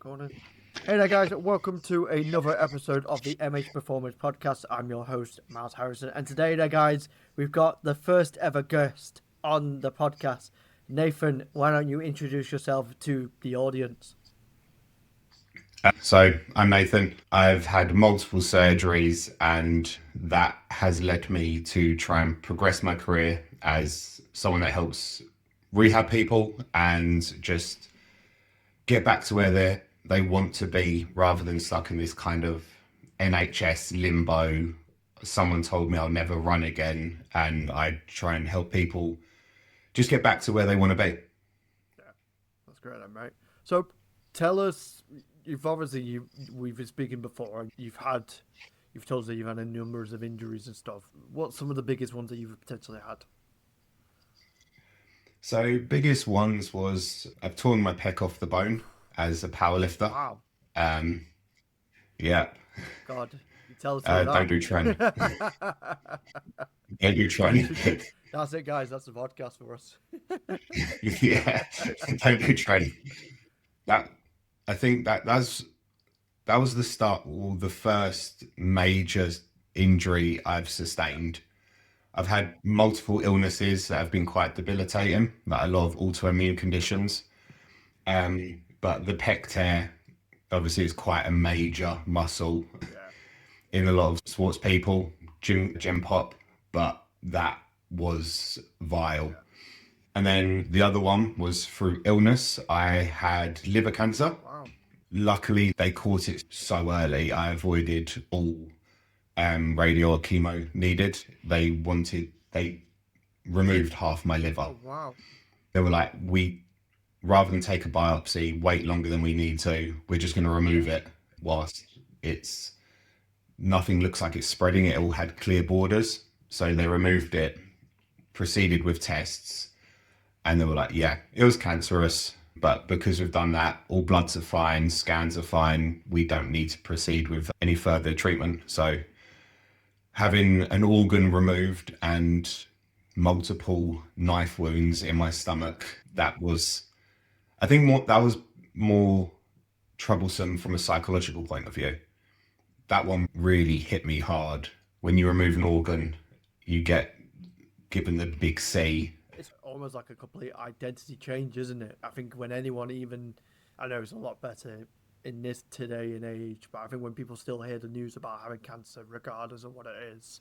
Recording. Hey there, guys. Welcome to another episode of the MH Performance Podcast. I'm your host, Miles Harrison. And today, there, guys, we've got the first ever guest on the podcast. Nathan, why don't you introduce yourself to the audience? So I'm Nathan. I've had multiple surgeries, and that has led me to try and progress my career as someone that helps rehab people and just get back to where they want to be rather than stuck in this kind of NHS limbo. Someone told me I'll never run again, and I try and help people just get back to where they want to be. Yeah, that's great, mate. So, tell us. We've been speaking before. And you've told us that you've had a numbers of injuries and stuff. What's some of the biggest ones that you've potentially had? So biggest ones was I've torn my pec off the bone as a powerlifter. Wow, Um, yeah, God, you tell us about don't do training. that. Don't do training. That's it, guys. That's the podcast for us. Yeah, don't do training. That I think that was the start, or the first major injury I've sustained. I've had multiple illnesses that have been quite debilitating, like a lot of autoimmune conditions. But the pec tear obviously is quite a major muscle Yeah, in a lot of sports people, gym pop, but that was vile. yeah. And then the other one was through illness. I had liver cancer. Wow. Luckily, they caught it so early. I avoided all radio or chemo needed. They removed half my liver. Oh, wow. They were like, rather than take a biopsy, wait longer than we need to, we're just going to remove it whilst it's nothing looks like it's spreading. It all had clear borders. So they removed it, proceeded with tests, and they were like, yeah, it was cancerous. But because we've done that, all bloods are fine, scans are fine. We don't need to proceed with any further treatment. So having an organ removed and multiple knife wounds in my stomach, that was more troublesome from a psychological point of view. That one really hit me hard. When you remove an organ, you get given the big C. It's almost like a complete identity change, isn't it? I think when anyone even, I know it's a lot better in this today and age, but I think when people still hear the news about having cancer, regardless of what it is,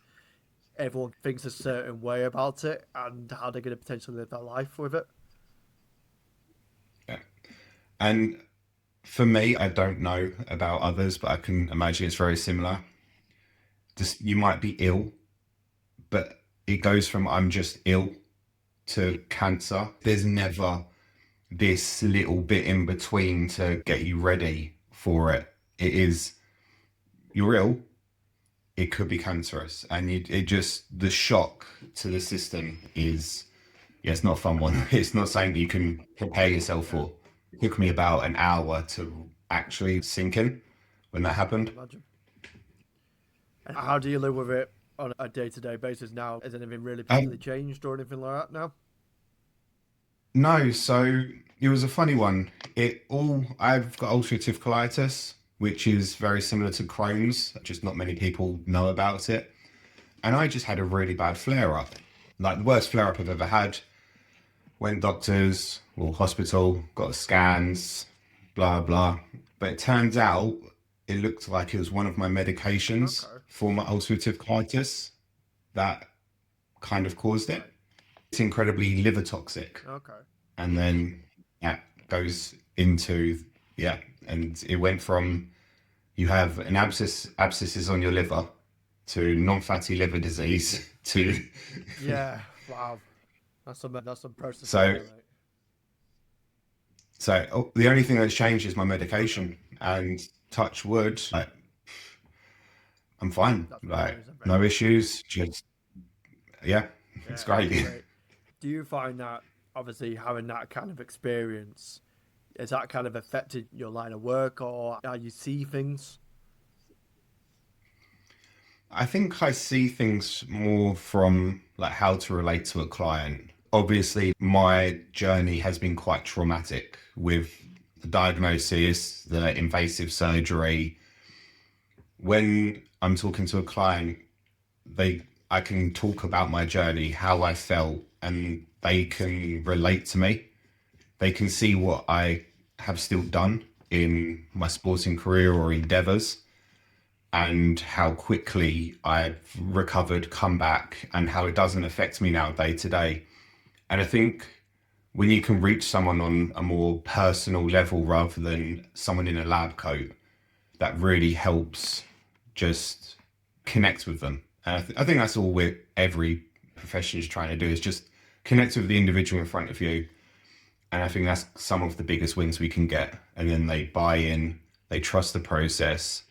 everyone thinks a certain way about it and how they're going to potentially live their life with it. Yeah. And for me, I don't know about others, but I can imagine it's very similar. Just you might be ill, but it goes from I'm just ill to cancer. There's never this little bit in between to get you ready for it. It is you're ill, it could be cancerous, and it just the shock to the system is yeah, it's not a fun one. It's not something that you can prepare yourself for. It took me about an hour to actually sink in when that happened. Imagine. And how do you live with it on a day-to-day basis now? Has anything really particularly Um, changed or anything like that now? no, so it was a funny one. I've got ulcerative colitis, which is very similar to Crohn's, just not many people know about it. And I just had a really bad flare up, like the worst flare up I've ever had. Went doctors or hospital, got scans, blah blah. But it turns out it looked like it was one of my medications Okay. for my ulcerative colitis that kind of caused it. Right. It's incredibly liver toxic, Okay. and then that goes into yeah, and it went from you have an abscesses on your liver to non-fatty liver disease to Yeah. Wow. That's some processing so there, mate. the only thing that's changed is my medication, and touch wood, like I'm fine, That's really like amazing, mate. no issues, just yeah, it's Yeah, great. that's great. Do you find that obviously having that kind of experience has that kind of affected your line of work or how you see things? I think I see things more from like how to relate to a client. Obviously, my journey has been quite traumatic with the diagnosis, the invasive surgery. When I'm talking to a client, I can talk about my journey, how I felt, and they can relate to me. They can see what I have still done in my sporting career or endeavors, and how quickly I've recovered, come back, and how it doesn't affect me now day to day. And I think when you can reach someone on a more personal level rather than someone in a lab coat, that really helps just connect with them. And I think that's all every profession is trying to do, is just connect with the individual in front of you. And I think that's some of the biggest wins we can get. And then they buy in, they trust the process,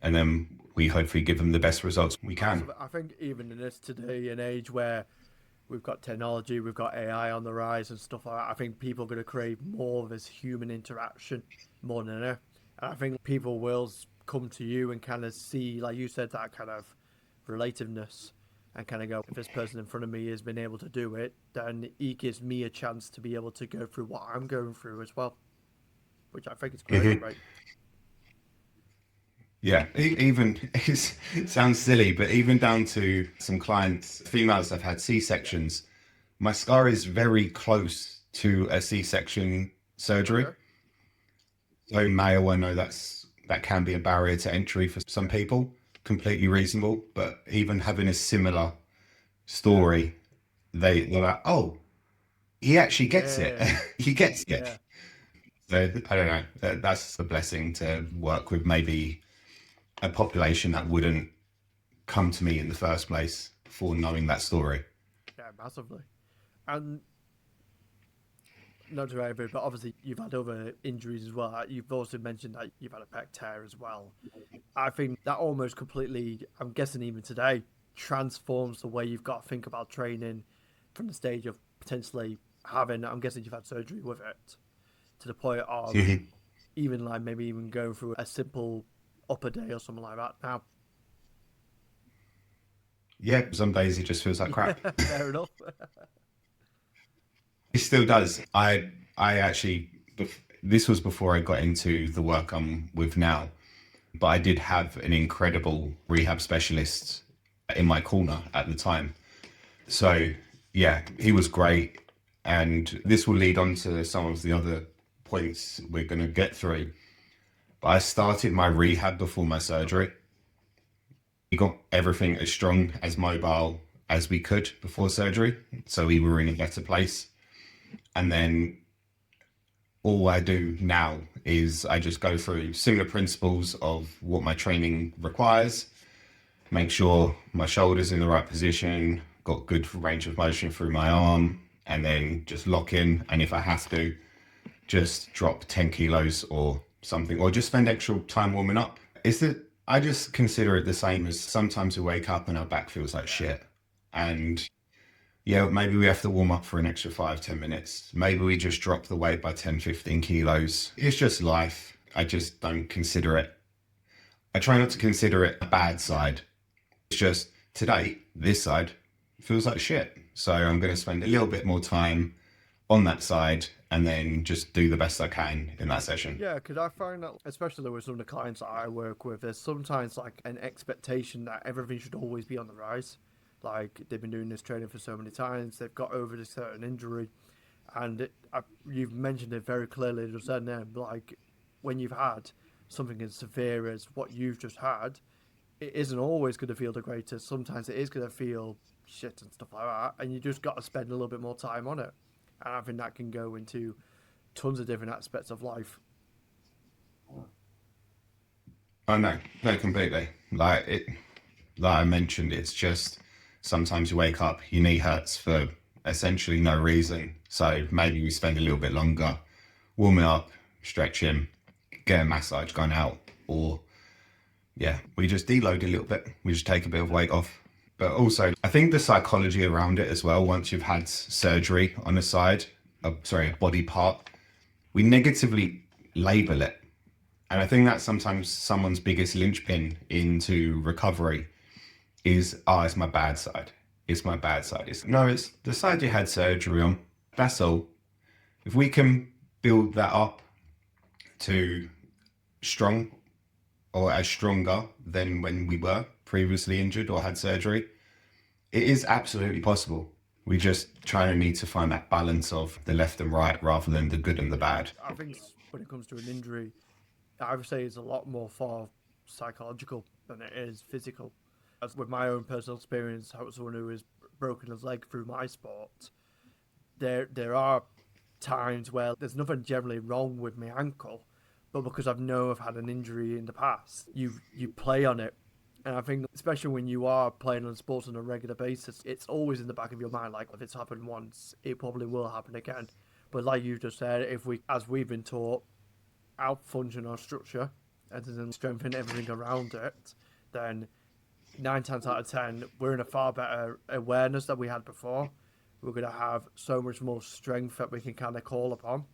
and then we hopefully give them the best results we can. I think even in this today and age where we've got technology, we've got AI on the rise and stuff like that, I think people are going to crave more of this human interaction more than ever. And I think people will come to you and kind of see, like you said, that kind of relativeness and kind of go, if this person in front of me has been able to do it, then he gives me a chance to be able to go through what I'm going through as well, which I think is great, Mm-hmm. right? Yeah, even it sounds silly, but even down to some clients, females that have had Yeah. C-sections, my scar is very close to a C-section surgery. Okay. So male, I know that can be a barrier to entry for some Yeah. people, completely reasonable. But even having a similar Yeah. story, they're like, oh, he actually gets it. Yeah. He gets it. Yeah. So I don't know. That's a blessing to work with maybe a population that wouldn't come to me in the first place for knowing that story. Yeah. Massively. And not to everybody, but obviously you've had other injuries as well. You've also mentioned that you've had a pec tear as well. I think that almost completely, I'm guessing even today, transforms the way you've got to think about training from the stage of potentially having, I'm guessing you've had surgery with it, to the point of Mhm. even like maybe even going through a simple upper day or something like that now. Yeah, some days it just feels like Yeah, crap. fair enough. It still does. I actually this was before I got into the work I'm with now, but I did have an incredible rehab specialist in my corner at the time. So yeah, he was great, and this will lead on to some of the other points we're going to get through. But I started my rehab before my Okay. surgery. We got everything as strong, as mobile as we could before surgery, so we were in a better place. And then all I do now is I just go through similar principles of what my training requires, make sure my shoulder's in the right position, got good range of motion through my arm, and then just lock in. And if I have to, just drop 10 kilos or something, or just spend extra time warming up. Is that I just consider it the same as sometimes we wake up and our back feels like Yeah. shit. And yeah, maybe we have to warm up for an extra 5, 10 minutes. Maybe we just drop the weight by 10, 15 kilos. It's just life. I just don't consider it. I try not to consider it a bad Yeah. side. It's just today, this side feels like shit. So I'm going to spend a little bit more time on that side and then just do the best I can in that session. Yeah, because I find that, especially with some of the clients that I work with, there's sometimes like an expectation that everything should always be on the rise. Like they've been doing this training for so many times, they've got over this certain injury, and you've mentioned it very clearly just then. Like when you've had something as severe as what you've just had, it isn't always going to feel the greatest. Sometimes it is going to feel shit and stuff like that, and you just got to spend a little bit more time on it. And I think that can go into tons of different aspects of life. Oh no, no, completely. Like I mentioned, it's just sometimes you wake up, your knee hurts for essentially no reason. So maybe we spend a little bit longer warming up, stretching, get a massage going out, or yeah, we just deload a little bit. We just take a bit of weight off. But also, I think the psychology around it as well, once you've had surgery on a side, sorry, a body part, we negatively label it. And I think that's sometimes someone's biggest linchpin into recovery is, oh, it's my bad side. It's my bad side. No, it's the side you had surgery on. That's all. If we can build that up to strong or as stronger than when we were previously injured or had surgery. It is absolutely possible. We just try to need to find that balance of the left and right rather than the good and the Yeah, bad. I think when it comes to an injury, I would say it's a lot more for psychological than it is physical. As with my own personal experience, as someone who has broken his leg through my sport, there are times where there's nothing generally wrong with my ankle, but because I've had an injury in the past, you play on it. And I think, especially when you are playing on sports on a regular basis, it's always in the back of your mind. Like, if it's happened once, it probably will happen again. But like you just said, if we, as we've been taught, out function our structure and then strengthen everything around it, then 9 times out of 10, we're in a far better awareness that we had before. We're going to have so much more strength that we can kind of call upon.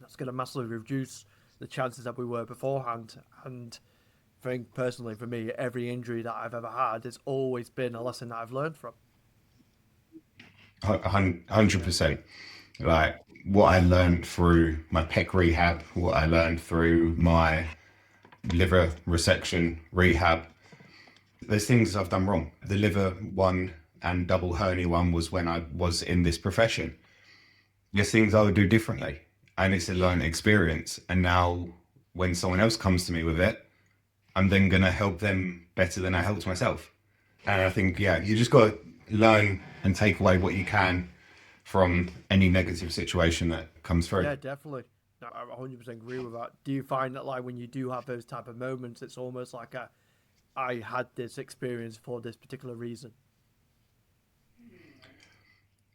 That's going to massively reduce the chances that we were beforehand. And I think personally, for me, every injury that I've ever had has always been a lesson that I've learned from. 100%. Like what I learned through my pec rehab, what I learned through my liver resection rehab, there's things I've done wrong. The liver one and double hernia one was when I was in this profession. There's things I would do differently, and it's a learned experience. And now, when someone else comes to me with it, I'm then going to help them better than I helped myself. And I think, yeah, you just got to learn and take away what you can from any negative situation that comes through. Yeah, definitely. No, I 100% agree with that. Do you find that, like, when you do have those type of moments, it's almost like I had this experience for this particular reason?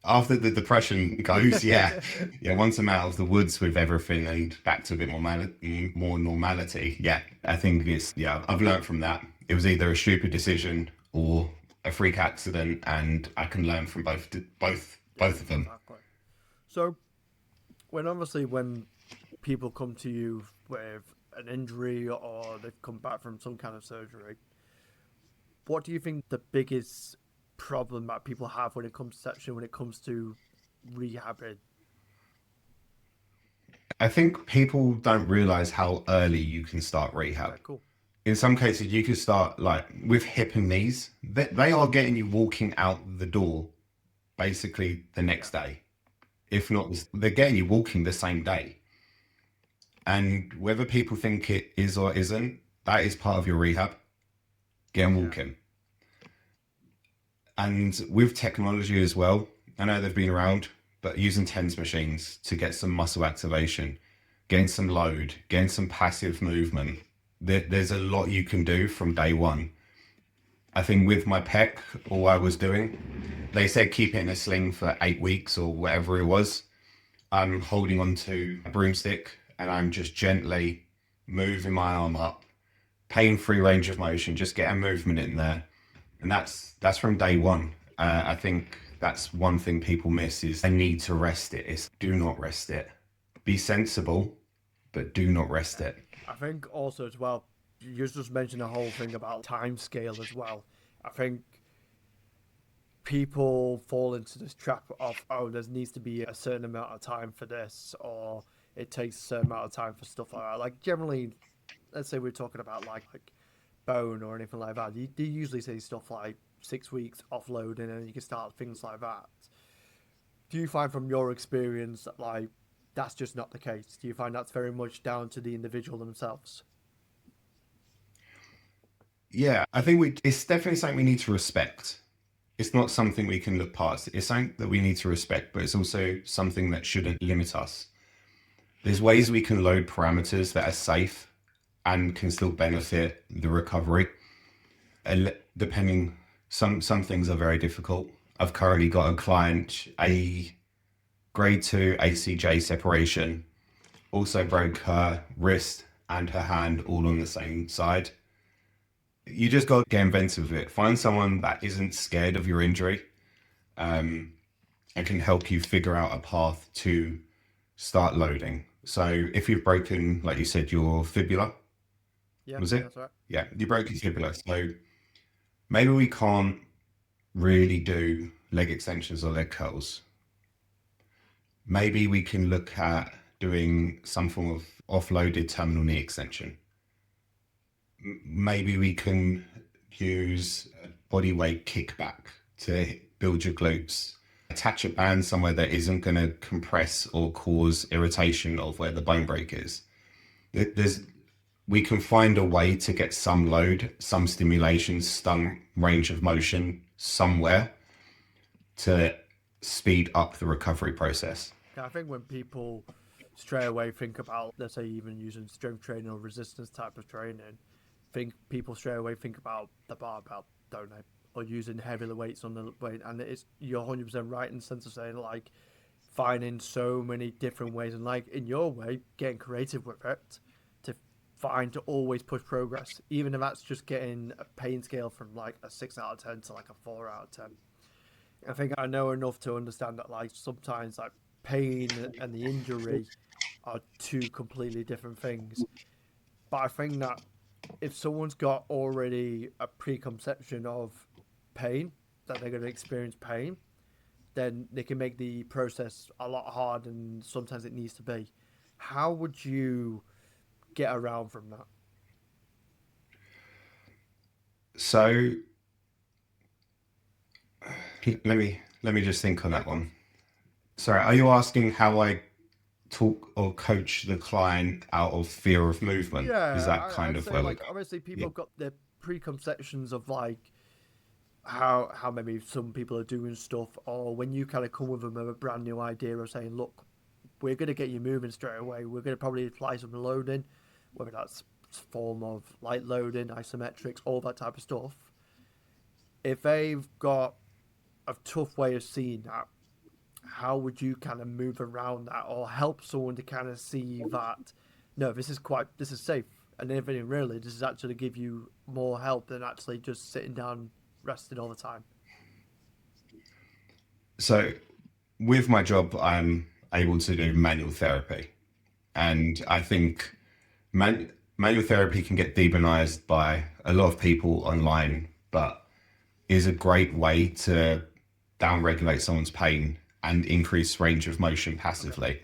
After the depression goes, yeah, yeah. Once I'm out of the woods with everything and back to a bit more normality, yeah, I think it's yeah. I've learned from that. It was either a stupid decision or a freak accident, and I can learn from both of them. Exactly. So, when people come to you with an injury or they've come back from some kind of surgery, what do you think the biggest problem that people have when it comes to section when it comes to rehabbing? I think people don't realize how early you can start Okay, rehab. cool. In some cases, you can start like with hip and knees. They are getting you walking out the door basically the Yeah, next day. If not, they're getting you walking the same day. And whether people think it is or isn't, that is part of your rehab. Getting yeah, walking. And with technology as well, I know they've been around, but using TENS machines to get some muscle activation, getting some load, getting some passive movement. There's a lot you can do from day one. I think with my pec, all I was doing, they said keep it in a sling for 8 weeks or whatever it was. I'm holding onto a broomstick and I'm just gently moving my arm up, pain-free range of motion, just get a movement in there, and that's from day one. I think that's one thing people miss is they need to rest it. It's do not rest it. Be sensible, but do not rest yeah. it. I think also as well, you just mentioned the whole thing about time scale as well. I think people fall into this trap of, oh, there needs to be a certain amount of time for this, or it takes a certain amount of time for stuff like that. Like, generally, let's say we're talking about like bone or anything like that, you usually say stuff like 6 weeks offloading and you can start things like that. Do you find from your experience that, like, that's just not the case? Do you find that's very much down to the individual themselves? Yeah, I think it's definitely something we need to respect. It's not something we can look past. It's something that we need to respect, but it's also something that shouldn't limit us. There's ways we can load parameters that are safe and can still benefit the recovery. And depending, some things are very difficult. I've currently got a client, a grade 2 ACJ separation, also broke her wrist and her hand all on the same side. You just got to get inventive with it. Find someone that isn't scared of your injury, and can help you figure out a path to start loading. So if you've broken, like you said, your fibula, Yeah, was yeah, it? that's right. Yeah, you broke your fibula. So maybe we can't really do leg extensions or leg curls. Maybe we can look at doing some form of offloaded terminal knee extension. Maybe we can use a body weight kickback to build your glutes. Attach a band somewhere that isn't going to compress or cause irritation of where the bone break is. We can find a way to get some load, some stimulation, some range of motion somewhere to speed up the recovery process. I think when people straight away think about, let's say, even using strength training or resistance type of training, people straight away think about the barbell, don't they? Or using heavy weights on the weight. And you're 100% right in the sense of saying, like, finding so many different ways, and, like, in your way, getting creative with it to find to always push progress, even if that's just getting a pain scale from like a 6 out of 10 to like a 4 out of 10. I think I know enough to understand that, like, sometimes, like, pain and the injury are two completely different things. But I think that if someone's got already a preconception of pain, that they're going to experience pain, then they can make the process a lot harder, and sometimes it needs to be. How would you get around from that? So let me just think on Yeah, that of course. one. Sorry, are you asking how I talk or coach the client out of fear of movement? Is Yeah, that kind I'd of say, where we're like, going? obviously people Yeah. have got their preconceptions of, like, how maybe some people are doing stuff, or when you kind of come with them with a brand new idea of saying, look, we're going to get you moving straight away. We're going to probably apply some loading, whether that's form of light loading, isometrics, all that type of stuff. If they've got a tough way of seeing that, how would you kind of move around that, or help someone to kind of see that, no, this is safe, and if anything, really, this is actually give you more help than actually just sitting down resting all the time. So with my job, I'm able to do manual therapy. And I think manual therapy can get demonized by a lot of people online, but is a great way to downregulate someone's pain and increase range of motion Okay. passively.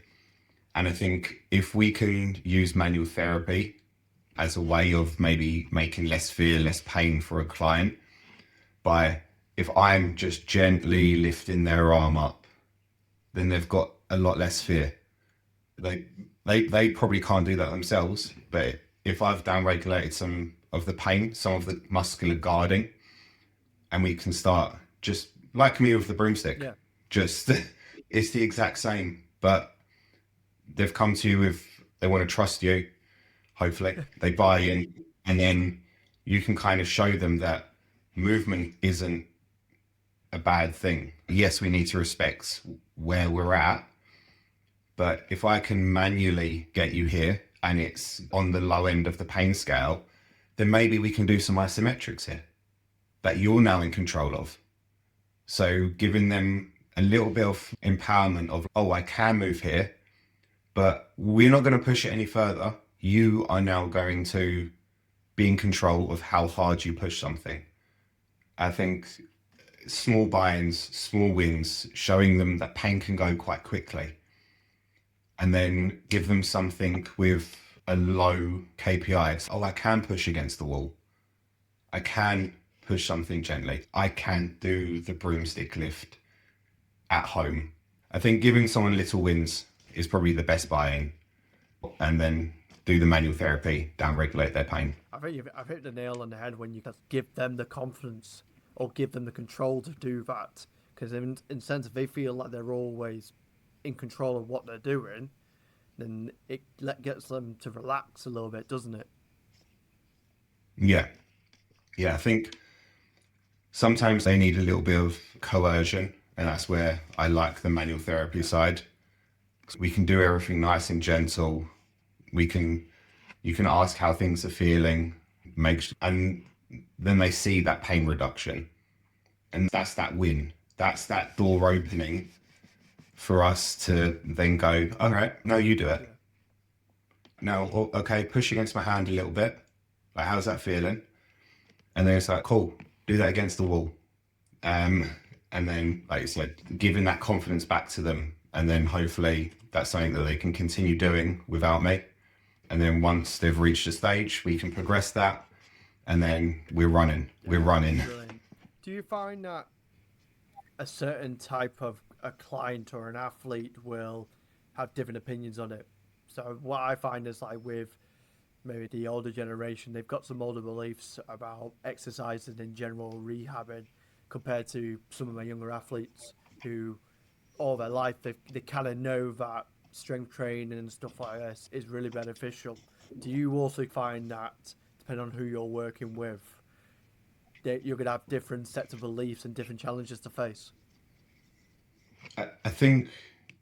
And I think if we can use manual therapy as a way of maybe making less fear, less pain for a client, by if I'm just gently lifting their arm up, then they've got a lot less fear. They they probably can't do that themselves, but if I've downregulated some of the pain, some of the muscular guarding, and we can start just like me with the broomstick, Yeah. just it's the exact same, but they've come to you with they want to trust you. Hopefully, they buy in, and then you can kind of show them that movement isn't a bad thing. Yes, we need to respect where we're at, but if I can manually get you here and it's on the low end of the pain scale, then maybe we can do some isometrics here that you're now in control of. So giving them a little bit of empowerment of, oh, I can move here, but we're not going to push it any further. You are now going to be in control of how hard you push something. I think small buy-ins, small wins, showing them that pain can go quite quickly, and then give them something with a low KPI. Oh, I can push against the wall. I can push something gently. I can do the broomstick lift at home. I think giving someone little wins is probably the best buy-in, and then do the manual therapy, down-regulate their pain. I've hit the nail on the head when you give them the confidence or give them the control to do that. Because in sense, if they feel like they're always in control of what they're doing, then it gets them to relax a little bit, doesn't it? Yeah, yeah. I think sometimes they need a little bit of coercion, and that's where I like the manual therapy Yeah. side. We can do everything nice and gentle. We can, you can ask how things are feeling, and then they see that pain reduction, and that's that win. That's that door opening for us to then go, all right, no, you do it. Yeah. Now, okay, push against my hand a little bit. Like, how's that feeling? And then it's like, cool, do that against the wall. Um, and then, like you said, giving that confidence back to them, and then hopefully That's something that they can continue doing without me. And then once they've reached a stage, we can progress that. And then we're running. We're Yeah, running. brilliant. Do you find that a certain type of a client or an athlete will have different opinions on it? So what I find is like with maybe the older generation, they've got some older beliefs about exercising in general, rehabbing, compared to some of my younger athletes who all their life they kind of know that strength training and stuff like this is really beneficial. Do you also find that depending on who you're working with, that you're gonna have different sets of beliefs and different challenges to face? I think,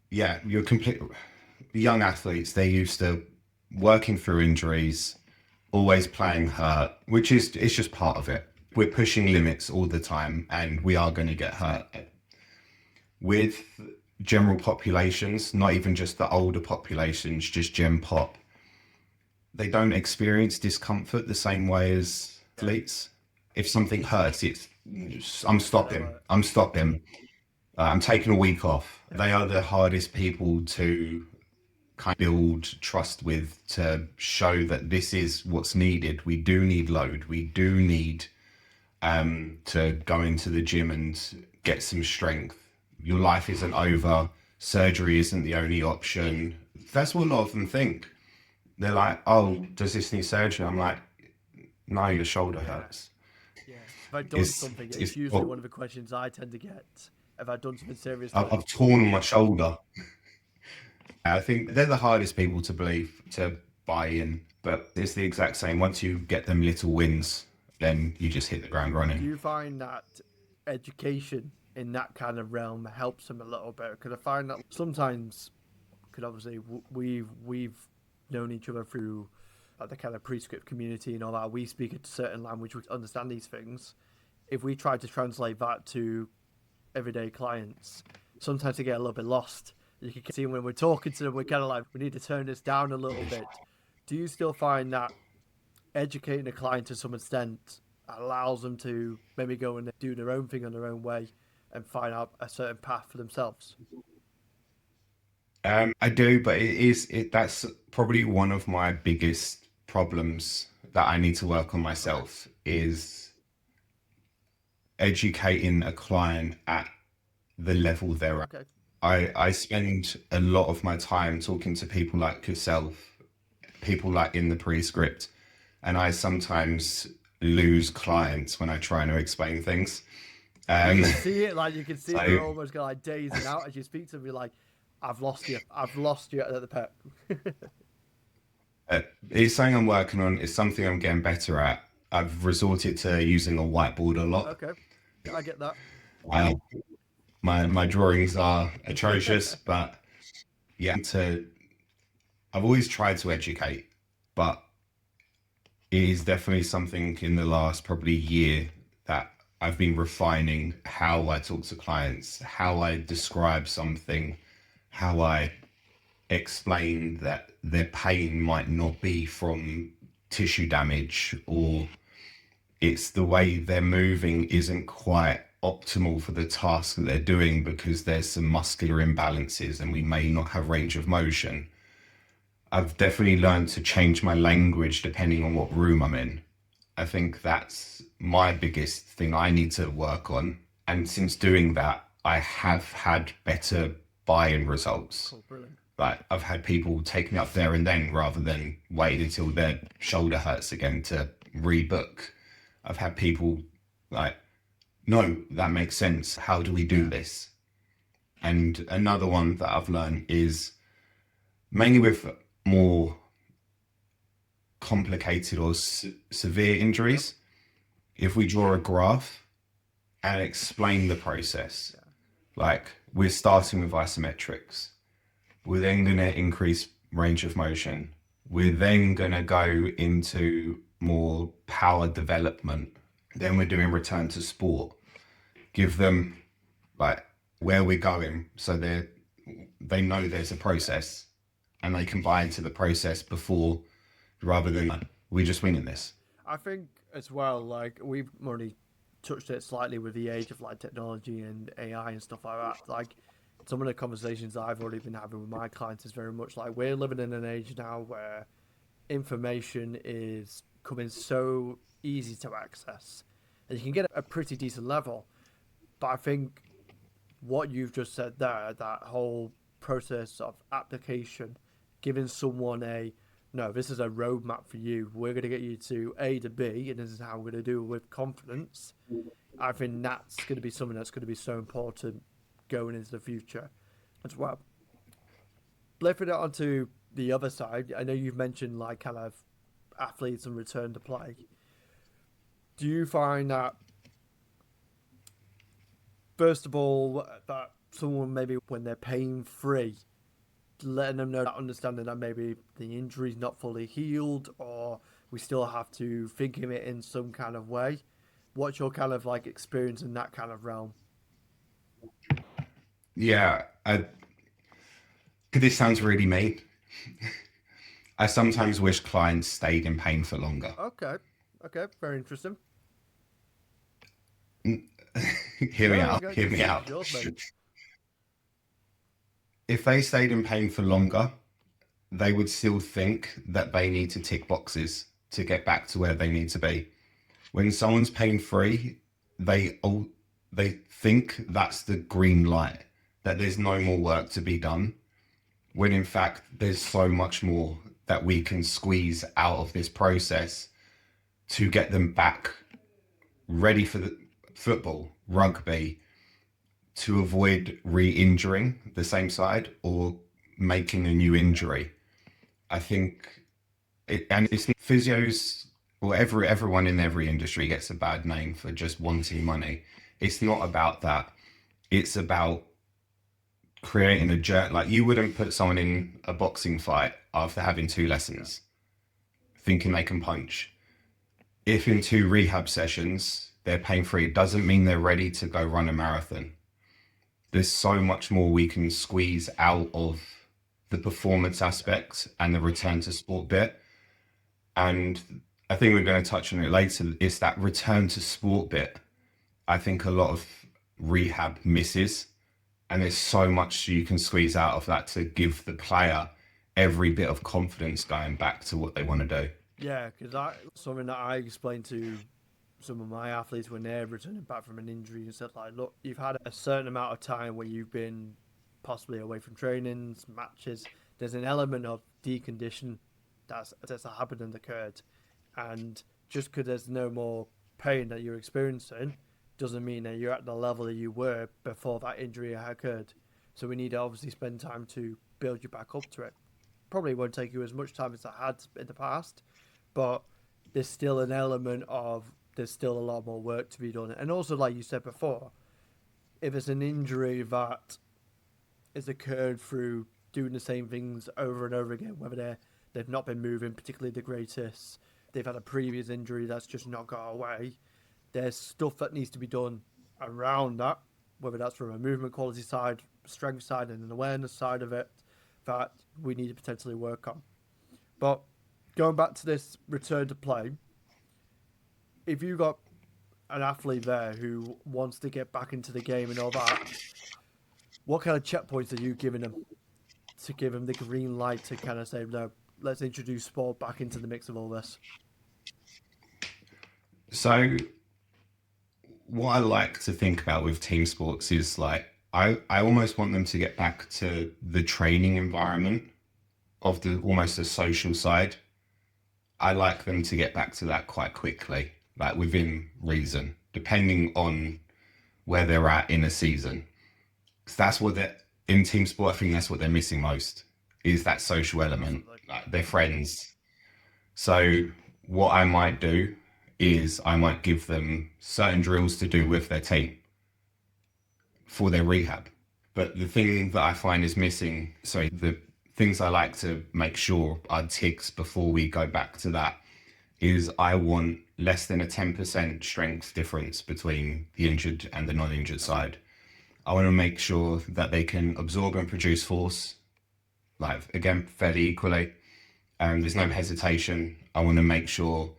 yeah, you're complete. Young athletes, they're used to working through injuries, always playing hurt, which is it's just part of it. We're pushing limits all the time, and we are going to get hurt. With general populations, not even just the older populations, just gen pop, they don't experience discomfort the same way as Yeah, athletes. If something hurts, it's I'm get stopping. over I'm stopping. I'm taking a week off. it. They are the hardest people to kind of build trust with, to show that this is what's needed. We do need load. We do need to go into the gym and get some strength. Your life isn't over. Surgery isn't the only option. That's what a lot of them think. They're like, oh, does this need surgery? I'm like, no, your shoulder Yeah, hurts. yeah. If I've done It's, something, it's it's usually well, one of the questions I tend to get. Have I done something serious to it? I've torn my shoulder. I think they're the hardest people to believe, to buy in, but it's the exact same. Once you get them little wins, then you just hit the ground Do running. you find that education in that kind of realm helps them a little bit? Because I find that sometimes, because obviously we've known each other through the kind of prescript community and all that. We speak a certain language, we understand these things. If we try to translate that to everyday clients, sometimes they get a little bit lost. You can see when we're talking to them, we're kind of like, we need to turn this down a little bit. Do you still find that educating a client to some extent allows them to maybe go and do their own thing on their own way and find out a certain path for themselves? I do, but that's probably one of my biggest problems that I need to work on Okay. myself is educating a client at the level they're at. Okay. I spend a lot of my time talking to people like yourself, people like in the pre-script, and I sometimes lose clients when I try to explain things. You Um, can see it, like you can see so they're almost going like dazing out as you speak to them. You're like, "I've lost you. I've lost you at the pet." it's something I'm working on. It's something I'm getting better at. I've resorted to using a whiteboard a lot. Okay, I get that. Uh, my drawings are atrocious, but yeah, I've always tried to educate, but it is definitely something in the last probably year that I've been refining how I talk to clients, how I describe something, how I explain that their pain might not be from tissue damage, or it's the way they're moving isn't quite optimal for the task that they're doing because there's some muscular imbalances and we may not have range of motion. I've definitely learned to change my language depending on what room I'm in. I think that's my biggest thing I need to work on. And since doing that, I have had better buy-in results. Cool, brilliant. Like I've had people take me up there and then rather than wait until their shoulder hurts again to rebook. I've had people like, no, that makes sense. How do we do this? And another one that I've learned is mainly with more complicated or severe Yep. injuries, if we draw a graph and explain the process, Yeah. like we're starting with isometrics, we're then going to increase range of motion. We're then going to go into more power development. Then we're doing return to sport. Give them like where we're going so they know there's a process and they can buy into the process before rather than like, we're just winging this. I think as well, like we've already touched it slightly with the age of like technology and AI and stuff like that. Like some of the conversations that I've already been having with my clients is very much like we're living in an age now where information is coming so easy to access and you can get a pretty decent level. But I think what you've just said there, that whole process of application, giving someone a no, this is a roadmap for you. We're going to get you to A to B, and this is how we're going to do it with confidence. I think that's going to be something that's going to be so important going into the future as well. Flipping it onto the other side, I know you've mentioned like kind of athletes and return to play. Do you find that first of all that someone maybe when they're pain free, letting them know that understanding that maybe the injury's not fully healed or we still have to think of it in some kind of way? What's your kind of like experience in that kind of realm? Yeah, this sounds really mean. I sometimes wish clients stayed in pain for longer. Okay, okay, very interesting. Hear me No, out. okay, Hear the me stage is out. yours, mate. If they stayed in pain for longer, they would still think that they need to tick boxes to get back to where they need to be. When someone's pain free, they think that's the green light, that there's no more work to be done. When in fact there's so much more that we can squeeze out of this process to get them back ready for the football, rugby, to avoid re-injuring the same side or making a new injury. I think and it's physios, or everyone in every industry gets a bad name for just wanting money. It's not about that. It's about creating a journey. Like you wouldn't put someone in a boxing fight after having two Yeah. lessons, thinking they can punch. If in two rehab sessions they're pain free, it doesn't mean they're ready to go run a marathon. There's so much more we can squeeze out of the performance aspect and the return to sport bit. And I think we're going to touch on it later. It's that return to sport bit. I think a lot of rehab misses, and there's so much you can squeeze out of that to give the player every bit of confidence going back to what they want to do. Yeah, because I something that I explained to some of my athletes when they're returning back from an injury and said like, look, you've had a certain amount of time where you've been possibly away from trainings, matches. There's an element of decondition that's happened and occurred, and just because there's no more pain that you're experiencing doesn't mean that you're at the level that you were before that injury occurred. So we need to obviously spend time to build you back up to it. Probably won't take you as much time as it had in the past, but there's still an element of there's still a lot more work to be done. And also, like you said before, if it's an injury that is occurred through doing the same things over and over again, whether they've not been moving particularly the greatest, they've had a previous injury that's just not got away, there's stuff that needs to be done around that, whether that's from a movement quality side, strength side, and an awareness side of it that we need to potentially work on. But going back to this return to play, if you got an athlete there who wants to get back into the game and all that, what kind of checkpoints are you giving them to give them the green light to kind of say, no, let's introduce sport back into the mix of all this? So what I like to think about with team sports is like I almost want them to get back to the training environment of the almost the social side. I like them to get back to that quite quickly, like within reason, depending on where they're at in a season. Because that's what they're in team sport. I think that's what they're missing most is that social element, Absolutely. like their friends. So what I might do is I might give them certain drills to do with their team for their rehab. But the thing that I find is missing, sorry, the things I like to make sure are ticks before we go back to that is I want less than a 10% strength difference between the injured and the non-injured side. I want to make sure that they can absorb and produce force, like again, fairly equally. There's no hesitation. I want to make sure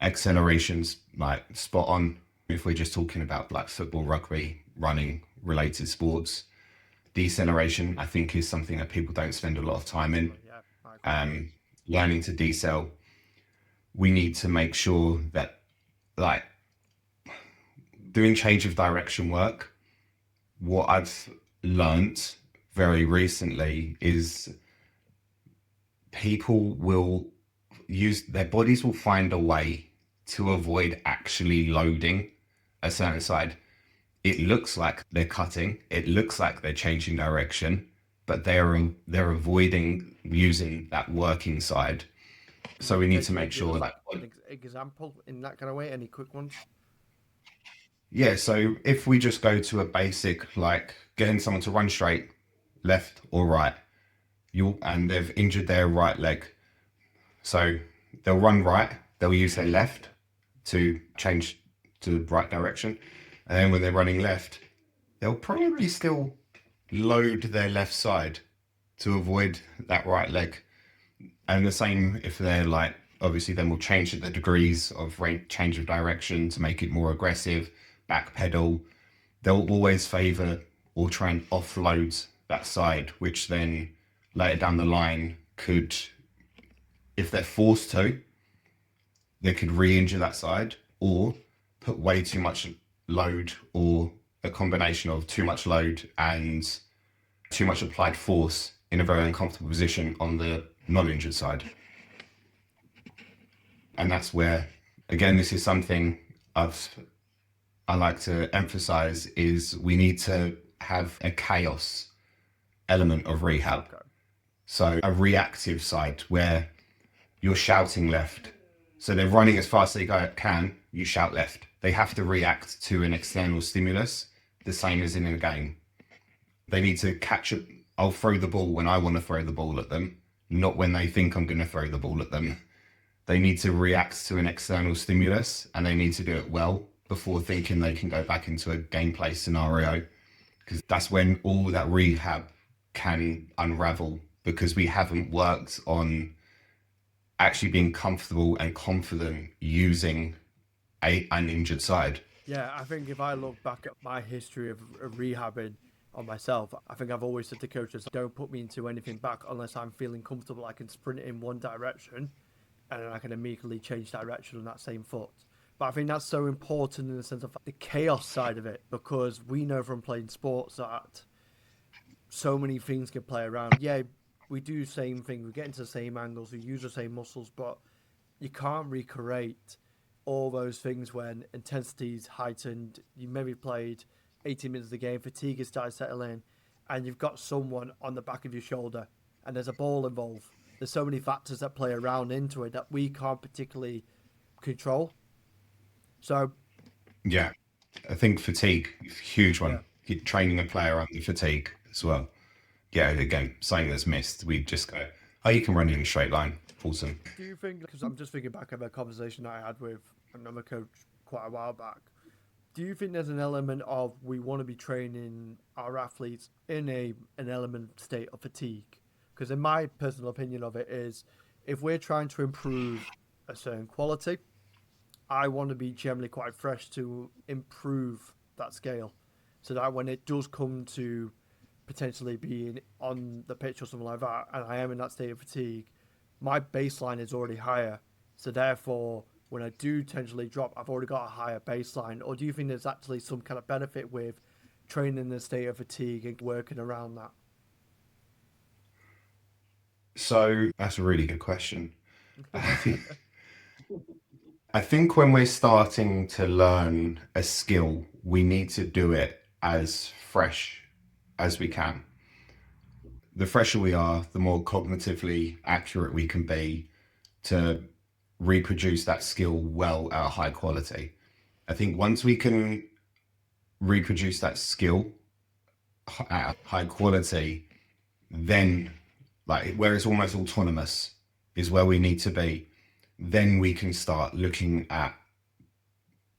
accelerations like spot on. If we're just talking about like football, rugby, running related sports, deceleration, I think, is something that people don't spend a lot of time in. Definitely, yeah, I agree. Um, Learning to decel, we need to make sure that, like, doing change of direction work, what I've learnt very recently is people will use their bodies will find a way to avoid actually loading a certain side. It looks like they're cutting, it looks like they're changing direction, but they're avoiding using that working side. Can you So we need to potentially make give sure us that, an example in that kind of way? Any quick ones? yeah, so if we just go to a basic, like getting someone to run straight, left or right, you and they've injured their right leg. So they'll run right, they'll use their left to change to the right direction. And then when they're running left, they'll probably still load their left side to avoid that right leg. And the same if they're like, obviously, then we'll change the degrees of change of direction to make it more aggressive, back pedal. They'll always favor or try and offload that side, which then later down the line could, if they're forced to, they could re-injure that side or put way too much load, or a combination of too much load and too much applied force in a very uncomfortable position on the non-injured side. And that's where, again, this is something I like to emphasize, is we need to have a chaos element of rehab. Okay. So a reactive side where you're shouting left. So they're running as fast as they can, you shout left. They have to react to an external stimulus, the same as in a game. They need to catch it. I'll throw the ball when I want to throw the ball at them, not when they think I'm going to throw the ball at them. They need to react to an external stimulus, and they need to do it well before thinking they can go back into a gameplay scenario. Because that's when all that rehab can unravel, because we haven't worked on actually being comfortable and confident using an injured side. Yeah, I think if I look back at my history of rehabbing on myself, I think I've always said to coaches, don't put me into anything back unless I'm feeling comfortable. I can sprint in one direction and then I can immediately change direction on that same foot. But I think that's so important in the sense of the chaos side of it, because we know from playing sports that so many things can play around. Yeah, we do the same thing, we get into the same angles, we use the same muscles, but you can't recreate all those things when intensity is heightened. You maybe played 80 minutes of the game, fatigue is starting to settle in, and you've got someone on the back of your shoulder, and there's a ball involved. There's so many factors that play around into it that we can't particularly control. So, Yeah, I think fatigue is a huge yeah. one. You're training a player under fatigue as well. Yeah, again, something that's missed. We just go, oh, you can run in a straight line. Awesome. Do you think, because I'm just thinking back of a conversation I had with another coach quite a while back, do you think there's an element of we want to be training our athletes in an element state of fatigue? Because in my personal opinion of it is, if we're trying to improve a certain quality, I want to be generally quite fresh to improve that scale, so that when it does come to potentially being on the pitch or something like that, and I am in that state of fatigue, my baseline is already higher. So therefore, when I do potentially drop, I've already got a higher baseline. Or do you think there's actually some kind of benefit with training in the state of fatigue and working around that? So that's a really good question. I think when we're starting to learn a skill, we need to do it as fresh as we can. The fresher we are, the more cognitively accurate we can be to reproduce that skill well at a high quality. I think once we can reproduce that skill at a high quality, then, like, where it's almost autonomous is where we need to be. Then we can start looking at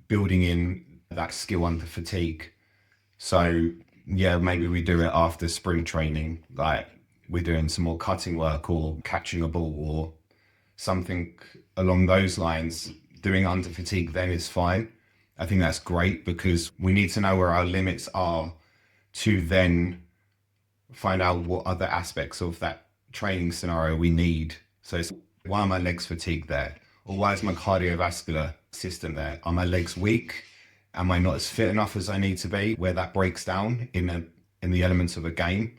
building in that skill under fatigue. So yeah, maybe we do it after sprint training, like we're doing some more cutting work or catching a ball or something along those lines. Doing under fatigue then is fine. I think that's great, because we need to know where our limits are to then find out what other aspects of that training scenario we need. So it's, why are my legs fatigued there? Or why is my cardiovascular system there? Are my legs weak? Am I not as fit enough as I need to be? Where that breaks down in the elements of a game.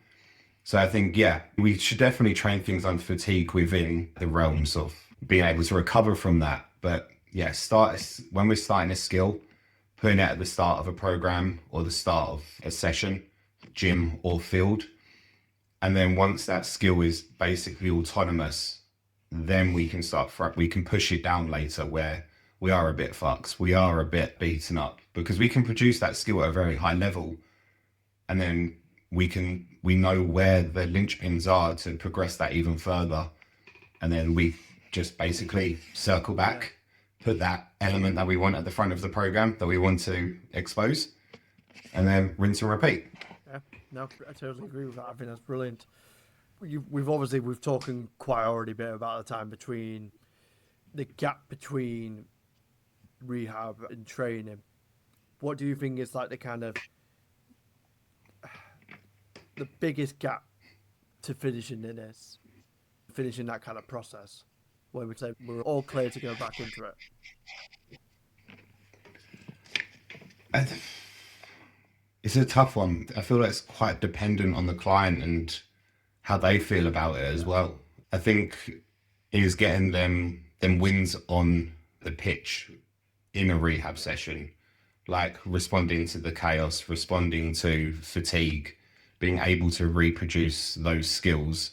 So I think, yeah, we should definitely train things on fatigue within the realms of being able to recover from that. But yeah, start when we're starting a skill, putting it at the start of a program or the start of a session, gym or field. And then once that skill is basically autonomous, then we can we can push it down later where we are a bit fucked, we are a bit beaten up because we can produce that skill at a very high level. And then we know where the linchpins are to progress that even further. And then we just basically circle Yeah. back, put that element that we want at the front of the program that we want to expose, and then rinse and repeat. Yeah, no, I totally agree with that. I think that's brilliant. We've talking quite already a bit about the time between the gap between rehab and training. What do you think is like the kind of the biggest gap to finishing that kind of process, where we say we're all clear to go back into it? It's a tough one. I feel like it's quite dependent on the client and how they feel about it as Yeah, well. I think is getting them wins on the pitch in a rehab session, like responding to the chaos, responding to fatigue, being able to reproduce those skills.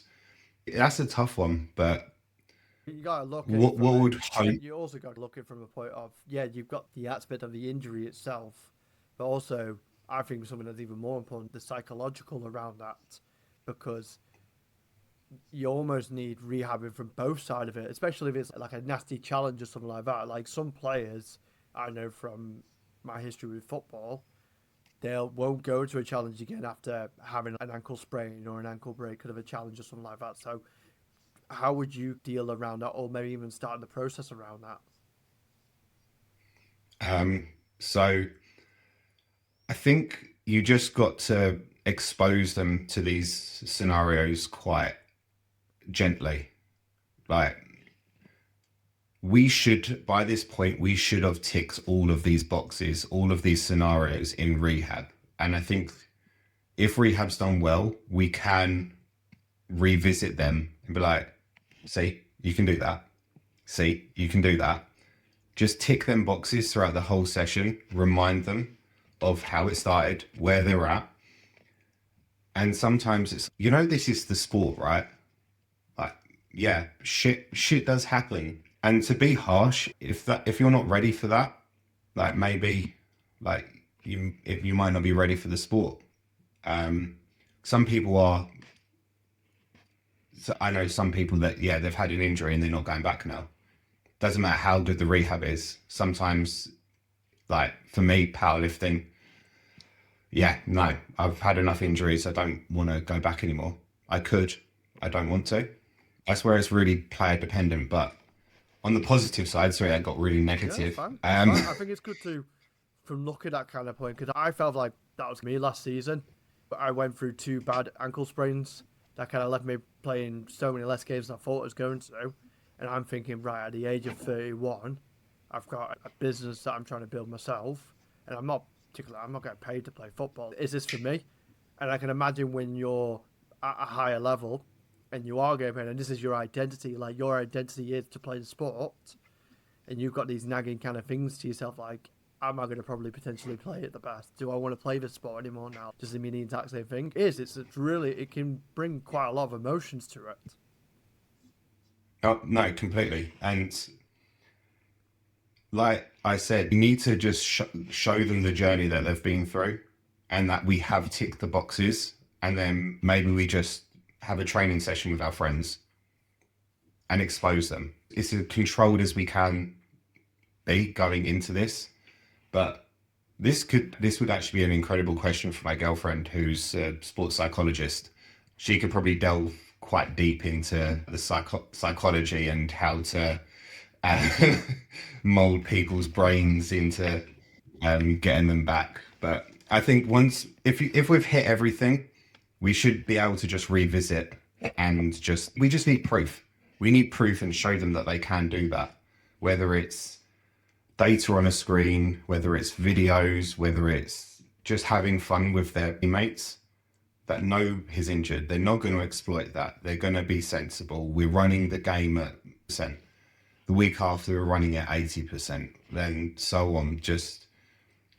That's a tough one, but you gotta look at it what from a. would hope? You also got to look at it from a point of, yeah, you've got the aspect of the injury itself, but also I think something that's even more important, the psychological around that, because you almost need rehabbing from both sides of it, especially if it's like a nasty challenge or something like that. Like some players I know from my history with football, they won't go to a challenge again after having an ankle sprain or an ankle break because of a challenge or something like that. So how would you deal around that, or maybe even start the process around that? So I think you just got to expose them to these scenarios quite gently. Like we should, by this point, we should have ticked all of these boxes, all of these scenarios in rehab. And I think if rehab's done well, we can revisit them and be like, see, you can do that. See, you can do that. Just tick them boxes throughout the whole session, remind them of how it started, where they're at. And sometimes it's, this is the sport, right? Like, yeah, shit does happen. And to be harsh, if you're not ready for that, like maybe like if you might not be ready for the sport. Some people are. So I know some people that yeah they've had an injury and they're not going back now. Doesn't matter how good the rehab is. Sometimes, like for me, powerlifting. Yeah, no, I've had enough injuries. I don't want to go back anymore. I could, I don't want to. That's where it's really player dependent. But on the positive side, sorry, I got really Yeah, that's negative. fine. That's fine. I think it's good to from look at that kind of point because I felt like that was me last season. But I went through two bad ankle sprains that kind of left me playing so many less games than I thought I was going to. And I'm thinking, right, at the age of 31, I've got a business that I'm trying to build myself, and I'm not getting paid to play football. Is this for me? And I can imagine when you're at a higher level and you are getting paid, and this is your identity, like your identity is to play the sport, and you've got these nagging kind of things to yourself, like, am I going to probably potentially play it the best? Do I want to play this sport anymore now? Does it mean the exact same thing? It's really, it can bring quite a lot of emotions to it. Oh, no, completely. And like I said, you need to just show them the journey that they've been through and that we have ticked the boxes. And then maybe we just have a training session with our friends and expose them. It's as controlled as we can be going into this. But this would actually be an incredible question for my girlfriend, who's a sports psychologist. She could probably delve quite deep into the psychology and how to uh, mold people's brains into getting them back. But I think if we've hit everything, We should be able to just revisit and we just need proof. We need proof and show them that they can do that. Whether it's data on a screen, whether it's videos, whether it's just having fun with their teammates that know he's injured. They're not going to exploit that. They're going to be sensible. We're running the game at percent. The week after we're running at 80%, then so on. Just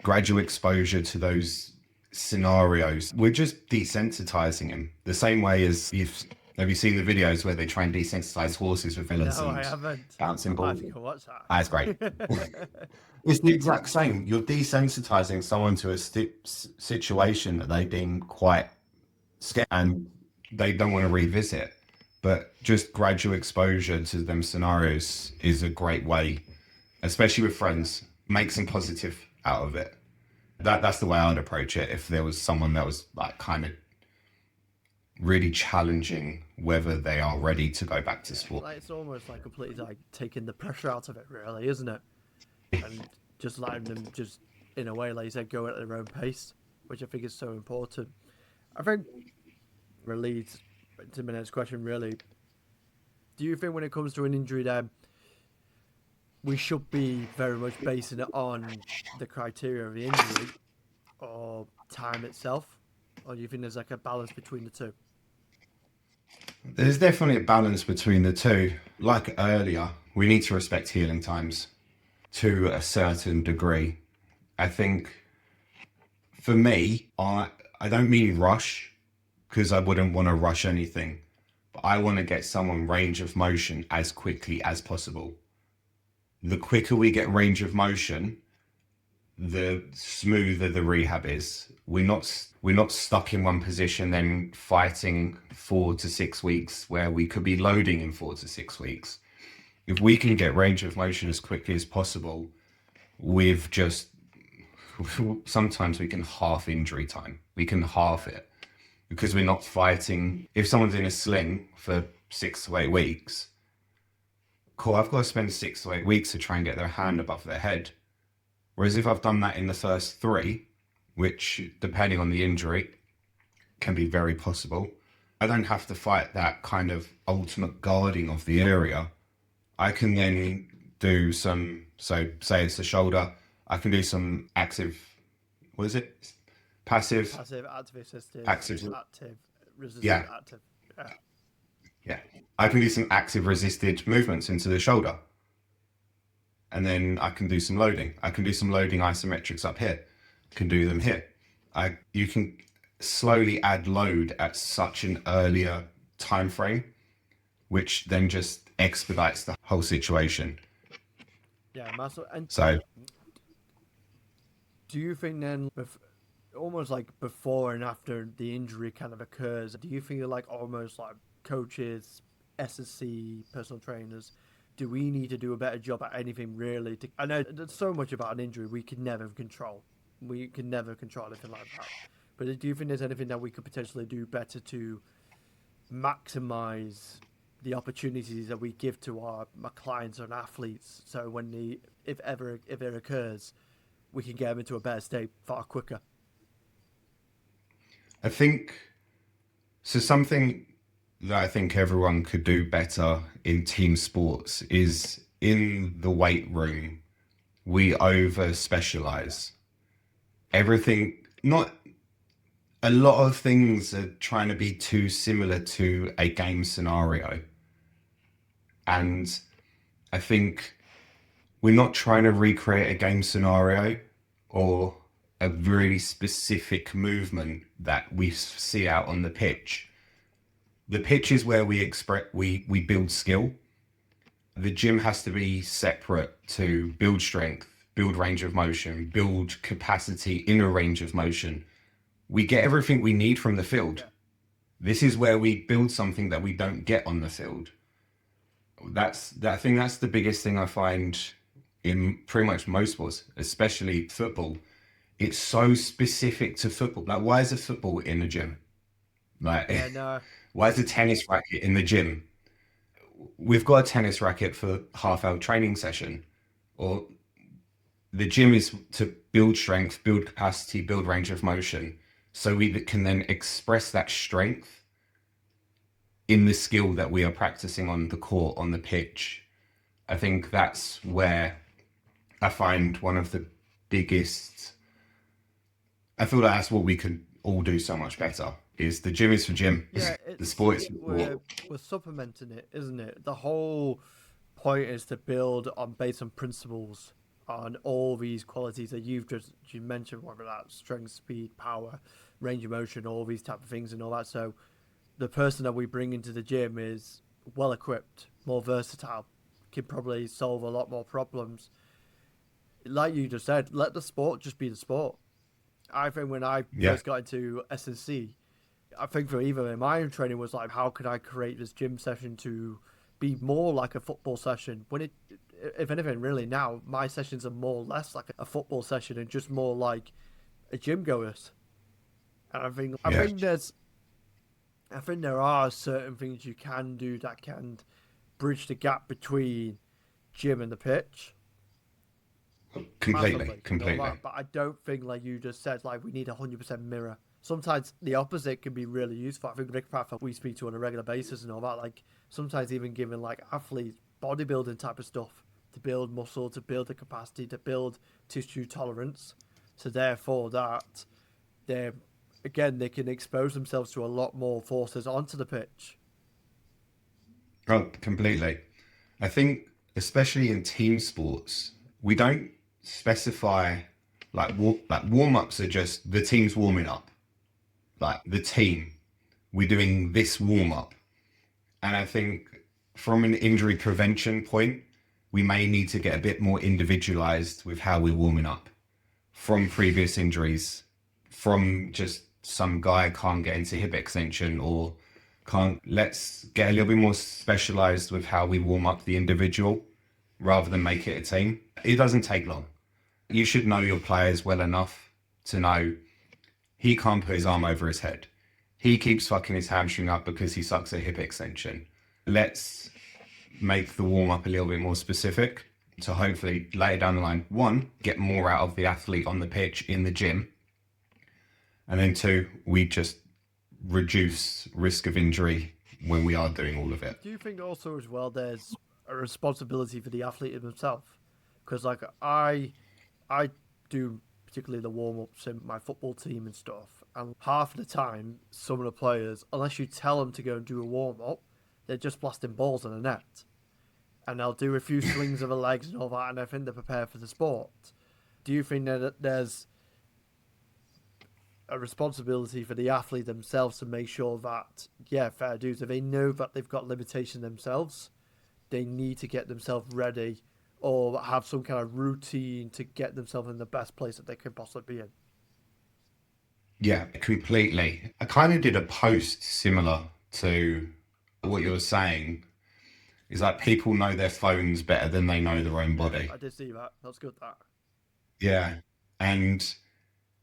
gradual exposure to those scenarios. We're just desensitizing him the same way as have you seen the videos where they try and desensitize horses with villains No, and I haven't. bouncing I might balls? have to go watch that. That's great. It's the exact same. You're desensitizing someone to a situation that they deem quite scary and they don't want to revisit. But just gradual exposure to them scenarios is a great way, especially with friends. Make some positive out of it. That's the way I'd approach it if there was someone that was like kind of really challenging whether they are ready to go back to sport. Like, it's almost like completely like taking the pressure out of it, really, isn't it? And just letting them just, in a way, like you said, go at their own pace, which I think is so important. I think leads to my next question, really. Do you think when it comes to an injury then, we should be very much basing it on the criteria of the injury or time itself? Or do you think there's like a balance between the two? There's definitely a balance between the two. Like earlier, we need to respect healing times to a certain degree. I think for me, I don't mean rush because I wouldn't want to rush anything, but I want to get someone range of motion as quickly as possible. The quicker we get range of motion, the smoother the rehab is. We're not stuck in one position then fighting 4 to 6 weeks where we could be loading in 4 to 6 weeks. If we can get range of motion as quickly as possible, with just sometimes we can half injury time. We can half it because we're not fighting. If someone's in a sling for 6 to 8 weeks, cool, I've got to spend 6 to 8 weeks to try and get their hand above their head. Whereas if I've done that in the first 3, which depending on the injury can be very possible, I don't have to fight that kind of ultimate guarding of the area. I can then do some, so say it's the shoulder, I can do some active, what is it? Passive, active, assisted, active, resistant, yeah, active. yeah. I can do some active resisted movements into the shoulder. And then I can do some loading. I can do some loading isometrics up here. Can do them here. You can slowly add load at such an earlier time frame, which then just expedites the whole situation. Yeah, muscle. And so, do you think then, almost like before and after the injury kind of occurs, do you think like almost like coaches, SSC, personal trainers, do we need to do a better job at anything really? I know there's so much about an injury we can never control. We can never control anything like that. But do you think there's anything that we could potentially do better to maximize the opportunities that we give to our clients and athletes? So when if it occurs, we can get them into a better state far quicker. I think so. Something that I think everyone could do better in team sports is in the weight room, we over specialize. Everything, not a lot of things are trying to be too similar to a game scenario. And I think we're not trying to recreate a game scenario or a really specific movement that we see out on the pitch. The pitch is where we build skill. The gym has to be separate to build strength, build range of motion, build capacity in a range of motion. We get everything we need from the field. This is where we build something that we don't get on the field. I think that's the biggest thing I find in pretty much most sports, especially football. It's so specific to football. Like, why is a football in the gym? Like, why is a tennis racket in the gym? We've got a tennis racket for half-hour training session, or the gym is to build strength, build capacity, build range of motion. so we can then express that strength in the skill that we are practicing on the court, on the pitch. I think that's where I find one of the biggest. I feel like that's what we could all do so much better. Is the gym is for gym, Yeah, the it's sport is for sport. we're supplementing it, isn't it? The whole point is to build on based on principles on all these qualities that you mentioned, whether that's strength, speed, power, range of motion, all these type of things and all that. So the person that we bring into the gym is well equipped, more versatile, can probably solve a lot more problems. Like you just said, let the sport just be the sport. I think when I Yeah, first got into S&C, I think for even in my own training was like, how could I create this gym session to be more like a football session? When it, if anything, really now my sessions are more or less like a football session and just more like a gym goers. And yeah, I think there are certain things you can do that can bridge the gap between gym and the pitch completely, massively and all completely. that. But I don't think, like you just said, like we need 100% mirror. Sometimes the opposite can be really useful. I think Rick Pratt, we speak to on a regular basis and all that. Like sometimes even giving like athletes bodybuilding type of stuff to build muscle, to build the capacity, to build tissue tolerance. So therefore, that they again they can expose themselves to a lot more forces onto the pitch. Oh, completely. I think, especially in team sports, we don't specify like warm ups are just the team's warming up. Like the team, we're doing this warm up, and I think from an injury prevention point, we may need to get a bit more individualized with how we're warming up from previous injuries, from just some guy can't get into hip extension or can't. Let's get a little bit more specialized with how we warm up the individual rather than make it a team. It doesn't take long. You should know your players well enough to know he can't put his arm over his head. He keeps fucking his hamstring up because he sucks at hip extension. Let's make the warm up a little bit more specific to hopefully later down the line, one, get more out of the athlete on the pitch in the gym. And then two, we just reduce risk of injury when we are doing all of it. Do you think also as well there's a responsibility for the athlete himself? Because like I do particularly the warm ups in my football team and stuff, and half of the time some of the players, unless you tell them to go and do a warm up, they're just blasting balls in the net, and they'll do a few swings of the legs and all that, and I think they're prepared for the sport. Do you think that there's a responsibility for the athlete themselves to make sure that, yeah, fair dues, if they know that they've got limitation themselves, they need to get themselves ready or have some kind of routine to get themselves in the best place that they could possibly be in? Yeah, completely. I kind of did a post similar to what you were saying. Is like people know their phones better than they know their own Yeah, body. I did see that. That's good. That. Yeah. And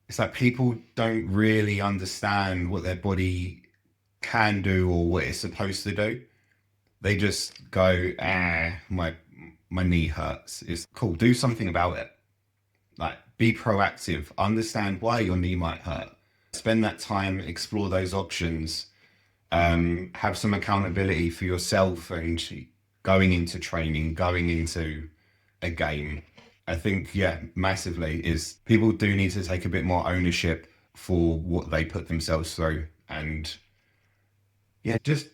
it's like people don't really understand what their body can do or what it's supposed to do. They just go, my knee hurts. It's cool. Do something about it. Like be proactive. Understand why your knee might hurt. Spend that time, explore those options. Have some accountability for yourself and going into training, going into a game. I think, yeah, massively is people do need to take a bit more ownership for what they put themselves through. And yeah, just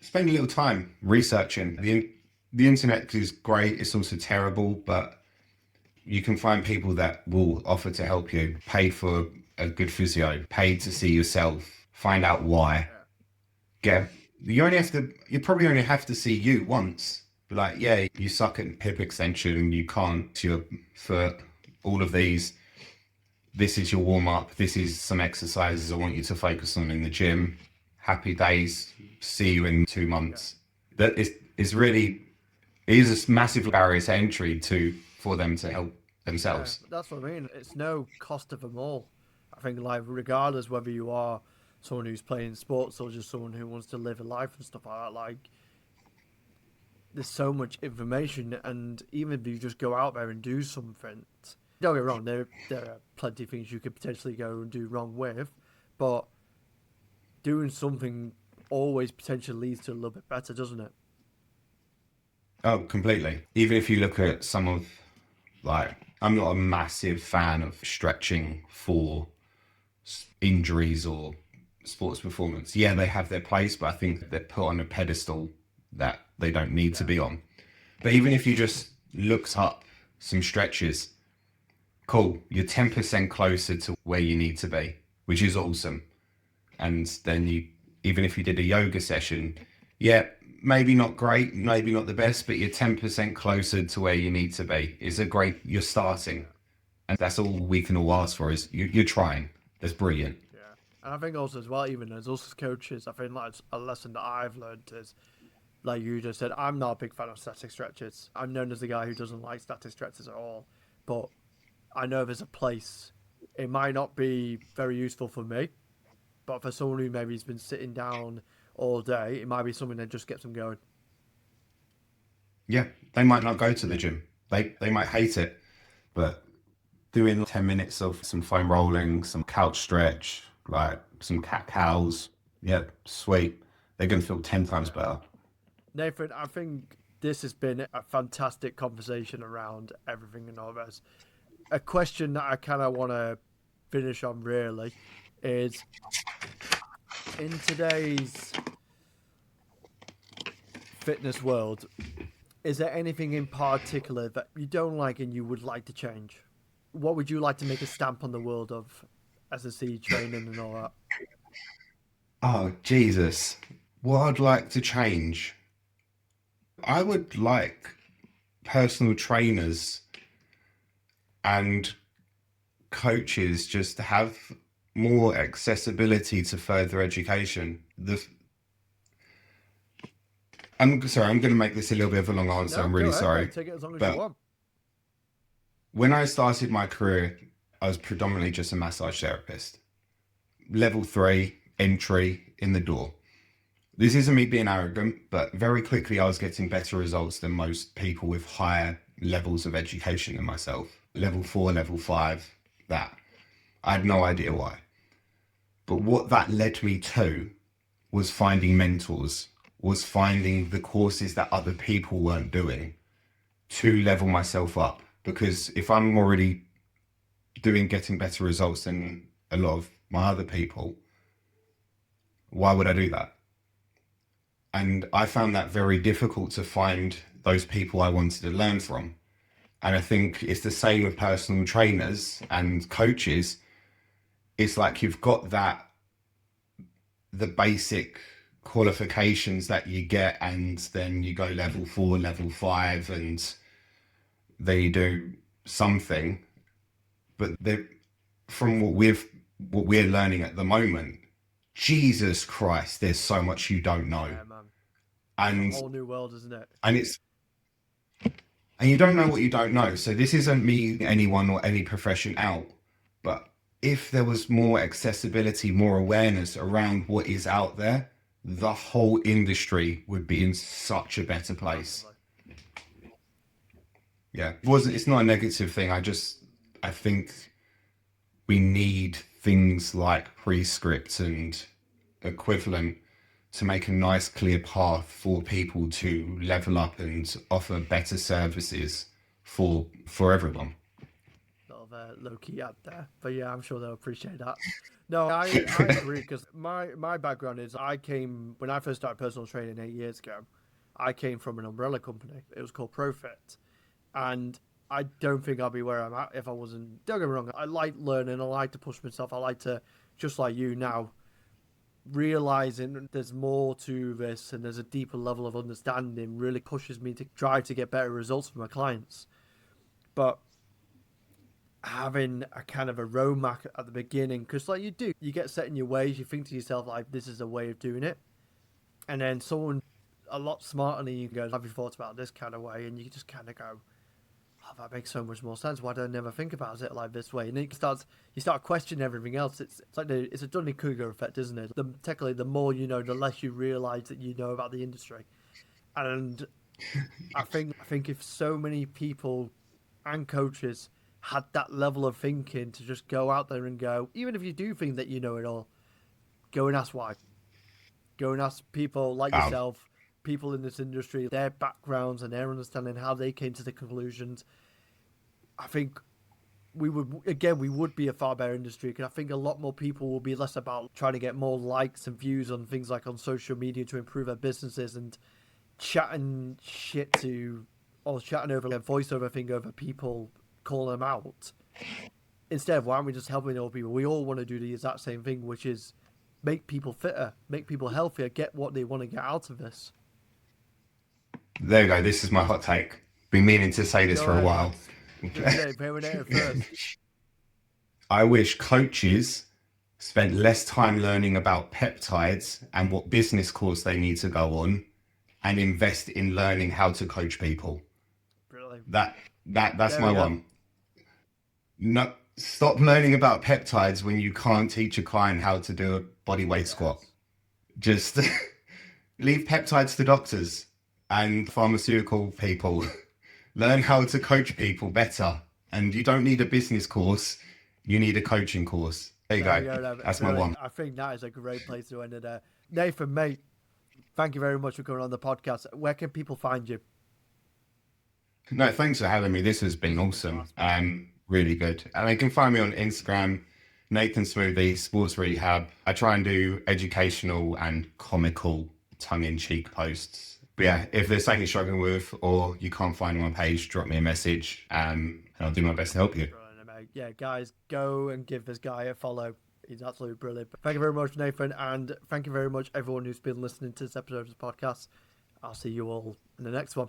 spend a little time researching. The internet is great, it's also terrible, but you can find people that will offer to help you, pay for a good physio, pay to see yourself, find out why. Yeah. Get you probably only have to see you once. Like, yeah, you suck at hip extension, you can't to your foot, all of these. This is your warm up. This is some exercises I want you to focus on in the gym. Happy days. See you in two Yeah. months. That is really it is a massive barrier to entry to for them to help Yeah, themselves. that's what I mean. It's no cost of them all. I think, like, regardless whether you are someone who's playing sports or just someone who wants to live a life and stuff like that, like, there's so much information, and even if you just go out there and do something, don't get me wrong, there are plenty of things you could potentially go and do wrong with, but doing something always potentially leads to a little bit better, doesn't it? Oh, completely. Even if you look at some of, like, I'm not a massive fan of stretching for injuries or sports performance. Yeah, they have their place, but I think they're put on a pedestal that they don't need to Yeah. be on. But even if you just looked up some stretches, cool, you're 10% closer to where you need to be, which is awesome. And then you, even if you did a yoga session, yeah, maybe not great, maybe not the best, but you're 10% closer to where you need to be. It's a great, you're starting. Yeah. And that's all we can all ask for is you're trying. That's brilliant. Yeah. And I think also as well, even as us as coaches, I think like a lesson that I've learned is, like you just said, I'm not a big fan of static stretches. I'm known as the guy who doesn't like static stretches at all. But I know there's a place. It might not be very useful for me, but for someone who maybe has been sitting down all day, it might be something that just gets them going. Yeah, they might not go to the gym. They might hate it, but doing 10 minutes of some foam rolling, some couch stretch, like some cat cows, yeah, sweet. They're going to feel 10 times Yeah. better. Nathan, I think this has been a fantastic conversation around everything and all this. A question that I kind of want to finish on really is, in today's fitness world, is there anything in particular that you don't like and you would like to change? What would you like to make a stamp on the world of S&C training and all that? Oh, Jesus. What I'd like to change, I would like personal trainers and coaches just to have more accessibility to further education. I'm sorry, I'm going to make this a little bit of a long answer. No, I'm go really ahead, sorry. mate. Take it as long as you But want. when I started my career, I was predominantly just a massage therapist. Level three, entry in the door. This isn't me being arrogant, but very quickly I was getting better results than most people with higher levels of education than myself. Level four, level five, that. I had no idea why. But what that led me to was finding mentors, was finding the courses that other people weren't doing to level myself up. Because if I'm already getting better results than a lot of my other people, why would I do that? And I found that very difficult to find those people I wanted to learn from. And I think it's the same with personal trainers and coaches. It's like you've got the basic qualifications that you get, and then you go level four, level five, and they do something. But they, from what we're learning at the moment, Jesus Christ, there's so much you don't know. Yeah, man. It's a And whole new world, isn't it? and it's and you don't know what you don't know. So this isn't me, anyone or any profession out, but if there was more accessibility, more awareness around what is out there, the whole industry would be in such a better place. Massively. Yeah, it's not a negative thing. I think we need things like prescript and equivalent to make a nice clear path for people to level up and offer better services for everyone. Sort of low key ad there, but yeah, I'm sure they'll appreciate that. No, I agree because my background is I came when I first started personal training 8 years ago. I came from an umbrella company. It was called Profit, and I don't think I'd be where I'm at if I wasn't. Don't get me wrong. I like learning. I like to push myself. I like to, just like you now, realizing there's more to this and there's a deeper level of understanding really pushes me to drive to get better results for my clients. But having a kind of a roadmap at the beginning, because like you get set in your ways. You think to yourself like, this is a way of doing it, and then someone a lot smarter than you goes, have you thought about this kind of way? And you just kind of go, oh, that makes so much more sense. Why don't I never think about it like this way? And then you start questioning everything else. It's like it's a Dunning Kruger effect, isn't it? Technically, the more you know, the less you realize that you know about the industry. And I think if so many people and coaches had that level of thinking to just go out there and go, even if you do think that you know it all, Go and ask why. Go and ask people like Oh, yourself, people in this industry, their backgrounds and their understanding, how they came to the conclusions. I think we would be a far better industry, because I think a lot more people will be less about trying to get more likes and views on things like on social media to improve their businesses, and chatting shit to, or chatting over a voiceover thing over people, calling them out. Instead, why aren't we just helping old people? We all want to do the exact same thing, which is make people fitter, make people healthier, get what they want to get out of this. there you go. This is my hot take. Been meaning to say this Go for a ahead, man. while. Hearing it first. I wish coaches spent less time learning about peptides and what business course they need to go on, and invest in learning how to coach people. Brilliant. That's There we my go. one. No, stop learning about peptides when you can't teach a client how to do a body weight squat. Yes. Just leave peptides to doctors and pharmaceutical people. Learn how to coach people better. And you don't need a business course, you need a coaching course. There you There we go. go. Then. That's my Brilliant. one. I think that is a great place to end it there. Nathan, mate, thank you very much for coming on the podcast. Where can people find you? No, thanks for having me. This has been awesome. Class, man. Really good. And you can find me on Instagram, Nathan Smoothy, Sports Rehab. I try and do educational and comical tongue-in-cheek posts. But yeah, if there's something you're struggling with or you can't find my page, drop me a message and I'll do my best to help you. Brilliant, mate. Yeah, guys, go and give this guy a follow. He's absolutely brilliant. Thank you very much, Nathan, and thank you very much, everyone who's been listening to this episode of the podcast. I'll see you all in the next one.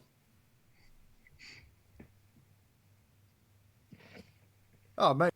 Oh, mate.